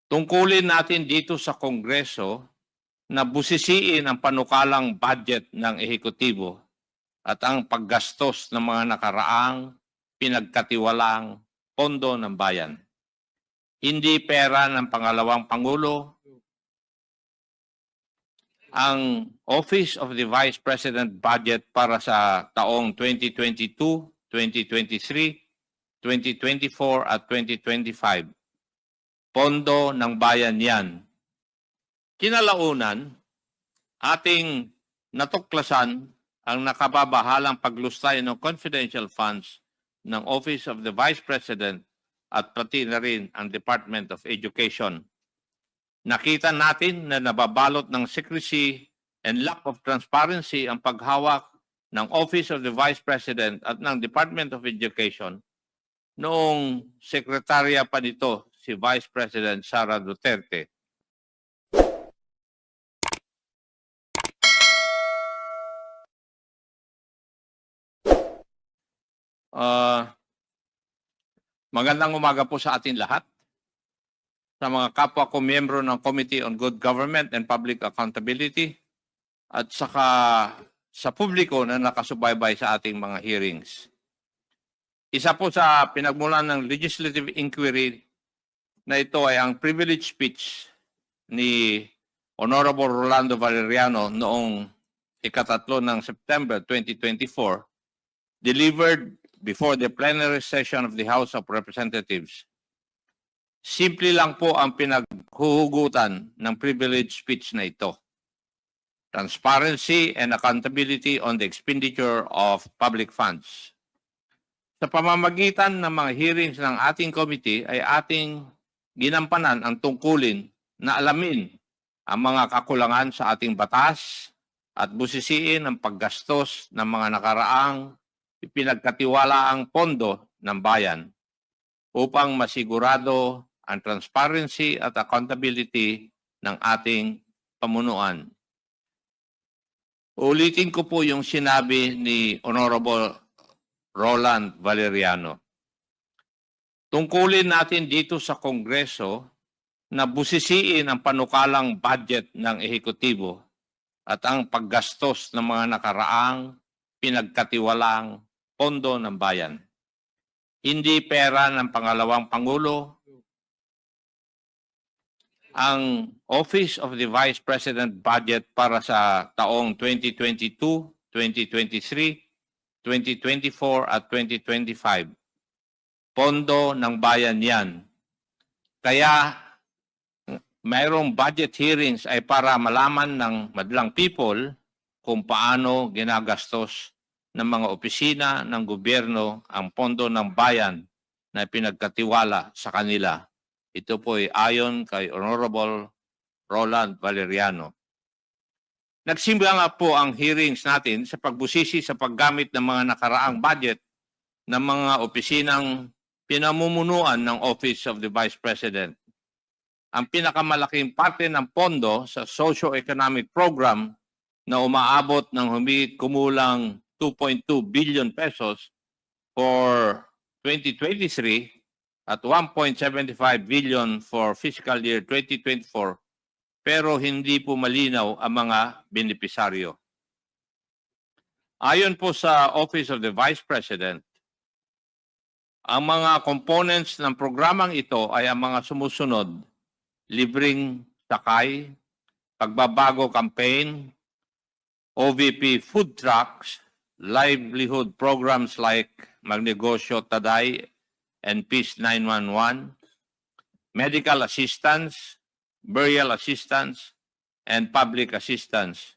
Tungkulin natin dito sa Kongreso na busisiin ang panukalang budget ng ehekutibo at ang paggastos ng mga nakaraang pinagkatiwalang pondo ng bayan. Hindi pera ng pangalawang Pangulo, ang Office of the Vice President budget para sa taong 2022, 2023, 2024 at 2025. Pondo ng bayan yan. Kinalaunan, ating natuklasan ang nakababahalang paglustay ng confidential funds ng Office of the Vice President at pati na rin ang Department of Education. Nakita natin na nababalot ng secrecy and lack of transparency ang paghawak ng Office of the Vice President at ng Department of Education noong sekretarya pa nito si Vice President Sara Duterte. Magandang umaga po sa atin lahat. Sa mga kapwa ko miyembro ng Committee on Good Government and Public Accountability at saka sa publiko na nakasubaybay sa ating mga hearings. Isa po sa pinagmulan ng legislative inquiry na ito ay ang privilege speech ni Honorable Rolando Valeriano noong ikatatlo ng September 2024 delivered before the plenary session of the House of Representatives. Simple lang po ang pinaghuhugutan ng privilege speech na ito. Transparency and accountability on the expenditure of public funds. Sa pamamagitan ng mga hearings ng ating committee ay ating ginampanan ang tungkulin na alamin ang mga kakulangan sa ating batas at busisiin ang paggastos ng mga nakaraang ipinagkatiwalaang pondo ng bayan upang masigurado ang transparency at accountability ng ating pamunuan. Ulitin ko po yung sinabi ni Honorable Roland Valeriano. Tungkulin natin dito sa Kongreso na busisiin ang panukalang budget ng ehekutibo at ang paggastos ng mga nakaraang pinagkatiwalang pondo ng bayan. Hindi pera ng pangalawang Pangulo, ang Office of the Vice President budget para sa taong 2022, 2023, 2024 at 2025. Pondo ng bayan yan. Kaya mayroong budget hearings ay para malaman ng madlang people kung paano ginagastos ng mga opisina ng gobyerno ang pondo ng bayan na pinagkatiwala sa kanila. Ito po ay ayon kay Honorable Roland Valeriano. Nagsimula nga po ang hearings natin sa pagbusisi sa paggamit ng mga nakaraang budget ng mga opisinang pinamumunuan ng Office of the Vice President. Ang pinakamalaking parte ng pondo sa socio-economic program na umaabot ng humigit kumulang 2.2 billion pesos for 2023 at 1.75 billion for fiscal year 2024, pero hindi po malinaw ang mga benepisaryo. Ayon po sa Office of the Vice President, ang mga components ng programang ito ay ang mga sumusunod: libreng sakay, pagbabago campaign, OVP food trucks, livelihood programs like Magnegosyo Taday and Peace 911, medical assistance, burial assistance, and public assistance.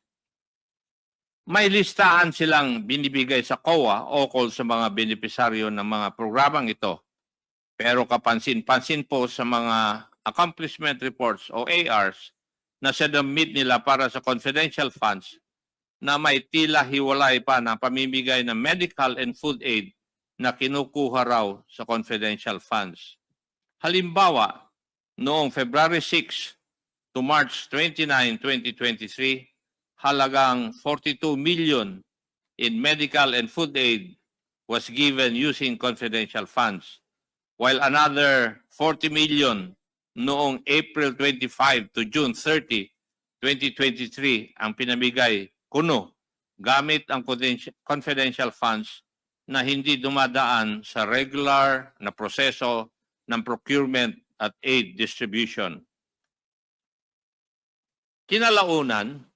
May listahan silang binibigay sa COA ukol sa mga benepisaryo ng mga programang ito. Pero kapansin-pansin po sa mga accomplishment reports o ARs na sinubmit nila para sa confidential funds na may tila hiwalay pa na pamimigay ng medical and food aid na kinukuha raw sa confidential funds. Halimbawa, noong February 6 to March 29, 2023, halagang 42 million in medical and food aid was given using confidential funds, while another 40 million noong April 25 to June 30, 2023 ang pinamigay kuno gamit ang confidential funds na hindi dumadaan sa regular na proseso ng procurement at aid distribution. Kinalaunan,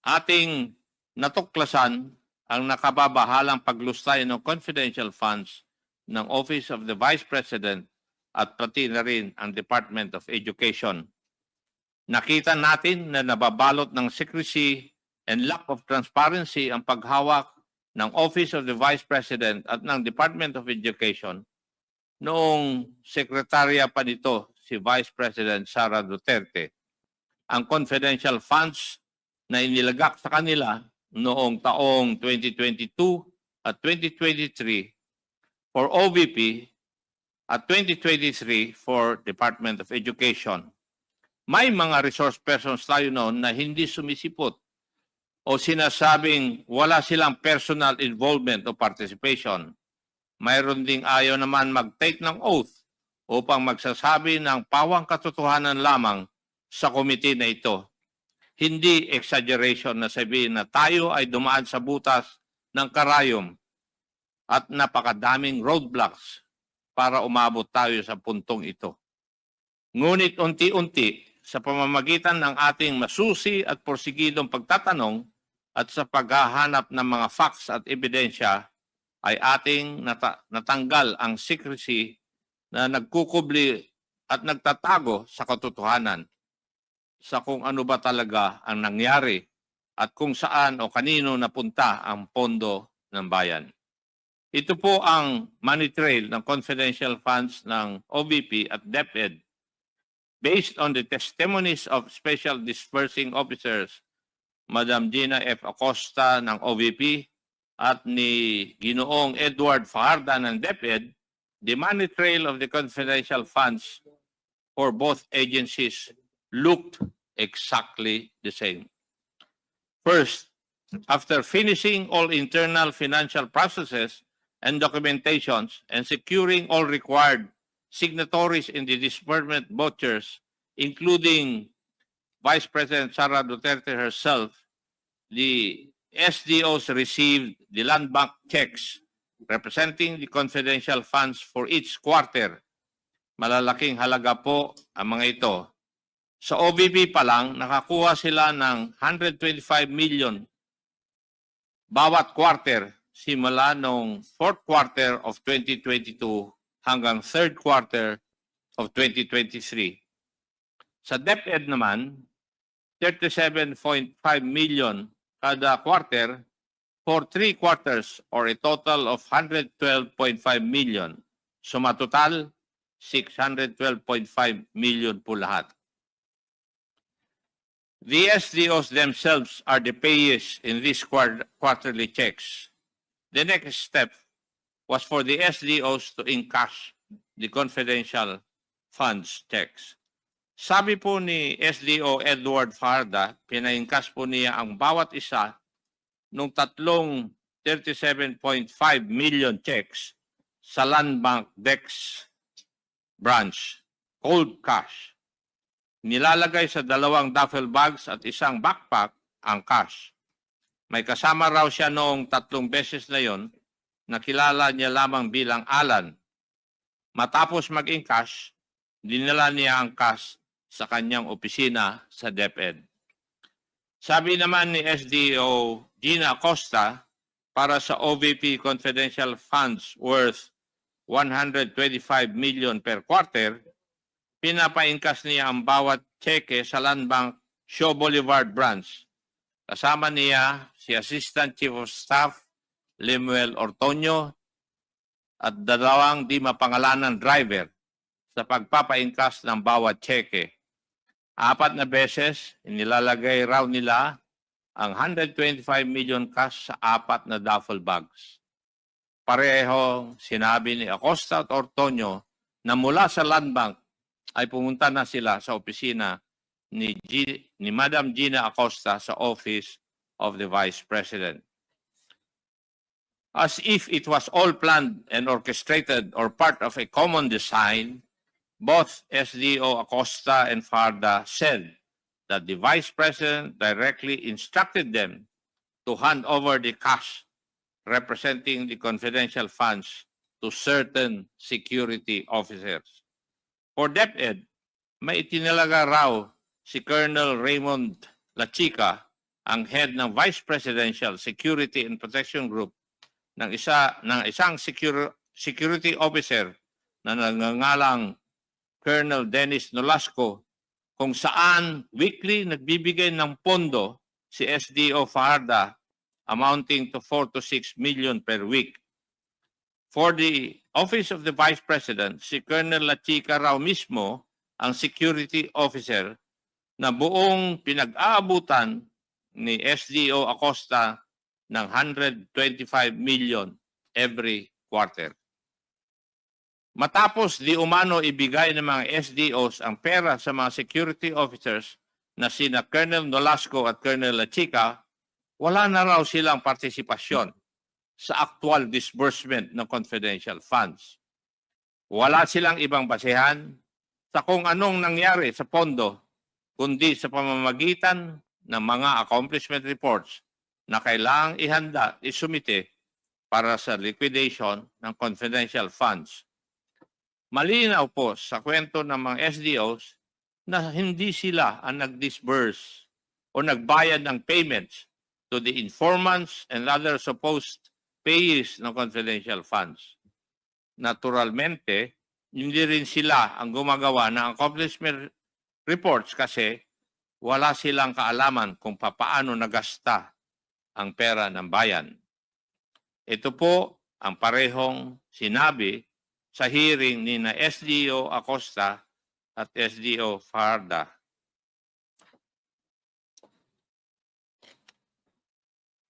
ating natuklasan ang nakababahalang paglustay ng confidential funds ng Office of the Vice President at pati na rin ang Department of Education. Nakita natin na nababalot ng secrecy and lack of transparency ang paghawak ng Office of the Vice President at ng Department of Education noong sekretarya pa nito si Vice President Sara Duterte. Ang confidential funds na inilagak sa kanila noong taong 2022 at 2023 for OVP at 2023 for Department of Education. May mga resource persons tayo noon na hindi sumisipot o sinasabing wala silang personal involvement o participation. Mayroon ding ayaw naman mag-take ng oath upang magsasabi ng pawang katotohanan lamang sa komite na ito. Hindi exaggeration na sabihin na tayo ay dumaan sa butas ng karayom at napakadaming roadblocks para umabot tayo sa puntong ito. Ngunit unti-unti sa pamamagitan ng ating masusi at porsigidong pagtatanong at sa paghahanap ng mga facts at ebidensya ay ating natanggal ang secrecy na nagkukubli at nagtatago sa katotohanan sa kung ano ba talaga ang nangyari at kung saan o kanino napunta ang pondo ng bayan. Ito po ang money trail ng confidential funds ng OVP at DepEd based on the testimonies of Special Disbursing Officers Madam Gina F. Acosta ng OVP at ni Ginoong Edward Fajarda ng DepEd. The money trail of the confidential funds for both agencies looked exactly the same. First, after finishing all internal financial processes and documentations and securing all required signatories in the disbursement vouchers, including Vice President Sara Duterte herself, the SDOs received the land bank checks representing the confidential funds for each quarter. Malalaking halaga po ang mga ito. Sa OVP pa lang, nakakuha sila ng 125 million bawat quarter simula noong 4th quarter of 2022 hanggang 3rd quarter of 2023. Sa DepEd naman, 37.5 million kada quarter for 3 quarters or a total of 112.5 million. Sumatotal, 612.5 million po lahat. The SDOs themselves are the payees in these quarterly checks. The next step was for the SDOs to encash the confidential funds checks. Sabi po ni SDO Edward Fajarda, pina-encash po niya ang bawat isa nung tatlong 37.5 million checks sa Land Bank Dex branch, cold cash. Nilalagay sa 2 duffel bags at isang backpack ang cash. May kasama raw siya noong 3 beses na yon na kilala niya lamang bilang Alan. Matapos mag-encash, dinala niya ang cash sa kanyang opisina sa DepEd. Sabi naman ni SDO Gina Acosta, para sa OVP confidential funds worth 125 million per quarter, pinapa-encash niya ang bawat cheque sa Land Bank Shaw Boulevard branch. Kasama niya si Assistant Chief of Staff Lemuel Ortonio at 2 di mapangalanan driver sa pagpapa-encash ng bawat cheque. 4 na beses, inilalagay raw nila ang 125 million cash sa 4 na duffel bags. Pareho sinabi ni Acosta at Ortonio na mula sa Land Bank ay pumunta na sila sa opisina ni Madam Gina Acosta sa Office of the Vice President. As if it was all planned and orchestrated or part of a common design, Both SDO Acosta and Farda said that the Vice President directly instructed them to hand over the cash representing the confidential funds to certain security officers. For DepEd, may itinalaga raw si Colonel Raymond Lachica, ang head ng Vice Presidential Security and Protection Group ng isang security officer na nangangalang Colonel Dennis Nolasco, kung saan weekly nagbibigay ng pondo si SDO Fajarda amounting to 4 to 6 million per week. For the Office of the Vice President, si Colonel Lachica raw mismo ang security officer na buong pinag-aabutan ni SDO Acosta ng 125 million every quarter. Matapos di umano ibigay ng mga SDOs ang pera sa mga security officers na sina Colonel Nolasco at Colonel Lachica, wala na raw silang partisipasyon sa actual disbursement ng confidential funds. Wala silang ibang basehan sa kung anong nangyari sa pondo, kundi sa pamamagitan ng mga accomplishment reports na kailangang ihanda, isumite para sa liquidation ng confidential funds. Malinaw po sa kwento ng mga SDOs na hindi sila ang nag-disburse o nagbayad ng payments to the informants and other supposed payees ng confidential funds. Naturalmente, hindi rin sila ang gumagawa ng accomplishment reports kasi wala silang kaalaman kung papaano nagasta ang pera ng bayan. Ito po ang parehong sinabi sa hearing ni na SDO Acosta at SDO Fajarda.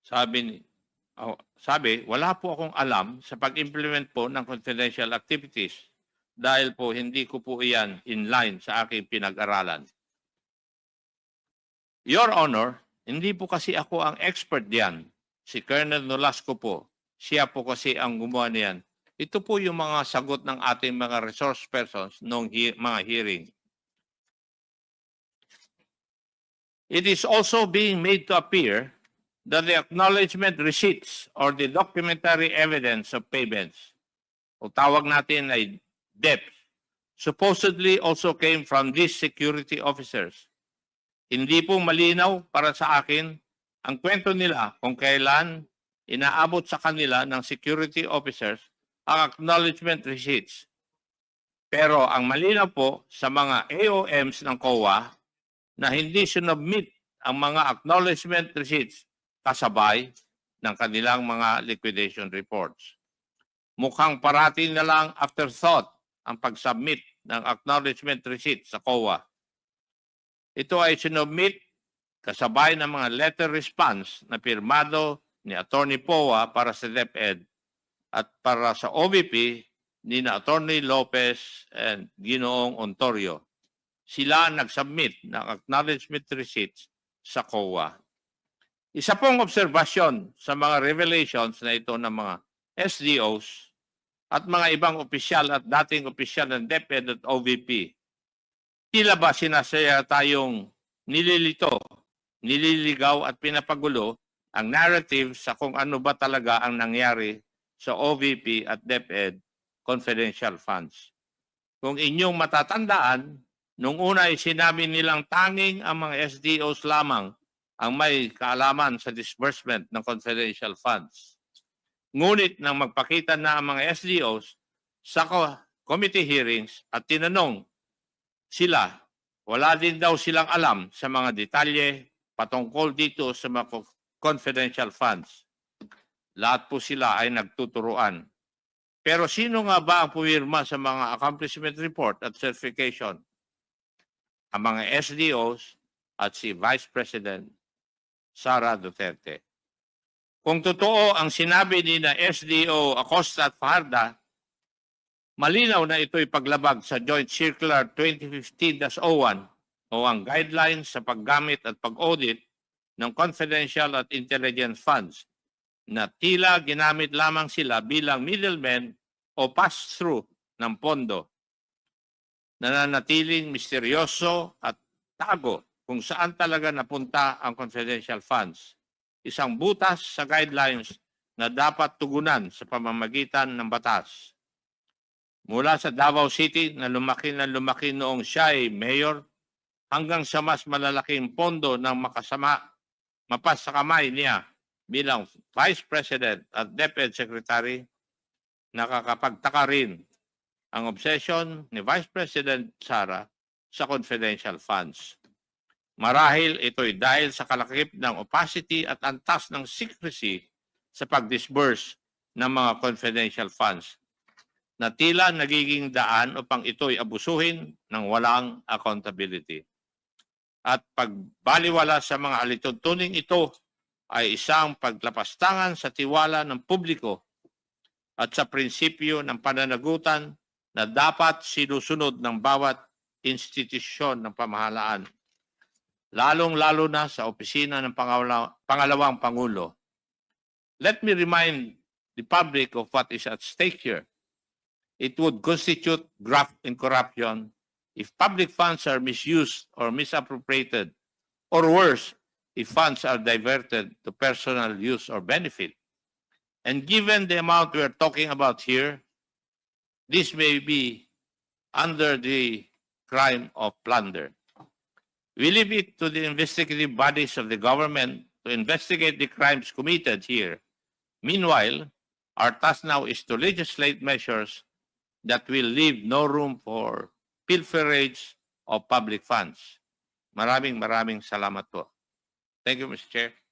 Sabi, wala po akong alam sa pag-implement po ng confidential activities dahil po hindi ko po iyan in line sa aking pinag-aralan. Your Honor, hindi po kasi ako ang expert diyan. Si Colonel Nolasco po, siya po kasi ang gumawa niyan. Ito po yung mga sagot ng ating mga resource persons noong mga hearing. It is also being made to appear that the acknowledgement receipts or the documentary evidence of payments, o tawag natin ay DEP, supposedly also came from these security officers. Hindi po malinaw para sa akin ang kwento nila kung kailan inaabot sa kanila ng security officers ang acknowledgement receipts. Pero ang malinaw po sa mga AOMs ng COA na hindi sinubmit ang mga acknowledgement receipts kasabay ng kanilang mga liquidation reports. Mukhang parating na lang afterthought ang pag-submit ng acknowledgement receipt sa COA. Ito ay sinubmit kasabay ng mga letter response na pirmado ni Attorney Poa para sa DepEd at para sa OVP ni na Attorney Lopez and Ginoong Ontorio. Sila nag-submit ng acknowledgement receipts sa COA. Isa pong obserbasyon sa mga revelations na ito ng mga SDOs at mga ibang opisyal at dating opisyal ng DepEd at OVP. Tila ba sinasaya tayong nililito, nililigaw at pinapagulo ang narrative sa kung ano ba talaga ang nangyari sa OVP at DepEd confidential funds. Kung inyong matatandaan, nung una ay sinabi nilang tanging ang mga SDOs lamang ang may kaalaman sa disbursement ng confidential funds. Ngunit nang magpakita na ang mga SDOs sa committee hearings at tinanong sila, wala din daw silang alam sa mga detalye patungkol dito sa mga confidential funds. Lahat po sila ay nagtuturuan. Pero sino nga ba ang pumirma sa mga accomplishment report at certification? Ang mga SDOs at si Vice President Sara Duterte. Kung totoo ang sinabi ni na SDO Acosta at Fajarda, malinaw na ito'y paglabag sa Joint Circular 2015-01 o ang guidelines sa paggamit at pag-audit ng confidential at intelligence funds na tila ginamit lamang sila bilang middlemen o pass-through ng pondo. nananatiling misteryoso at tago kung saan talaga napunta ang confidential funds. Isang butas sa guidelines na dapat tugunan sa pamamagitan ng batas. Mula sa Davao City na lumaki noong siya ay mayor hanggang sa mas malalaking pondo ng mapas sa kamay niya bilang Vice President at DepEd Secretary, nakakapagtaka rin ang obsession ni Vice President Sara sa confidential funds. Marahil ito'y dahil sa kalakip ng opacity at antas ng secrecy sa pag-disburse ng mga confidential funds na tila nagiging daan upang ito'y abusuhin ng walang accountability. At pagbaliwala sa mga alituntuning ito ay isang paglapastangan sa tiwala ng publiko at sa prinsipyo ng pananagutan na dapat sinusunod ng bawat institusyon ng pamahalaan, lalong-lalo na sa opisina ng pangalawang Pangulo. Let me remind the public of what is at stake here. It would constitute graft in corruption if public funds are misused or misappropriated, or worse, if funds are diverted to personal use or benefit. And given the amount we are talking about here, this may be under the crime of plunder. We leave it to the investigative bodies of the government to investigate the crimes committed here. Meanwhile, our task now is to legislate measures that will leave no room for pilferage of public funds. Maraming salamat po. Thank you, Mr. Chair.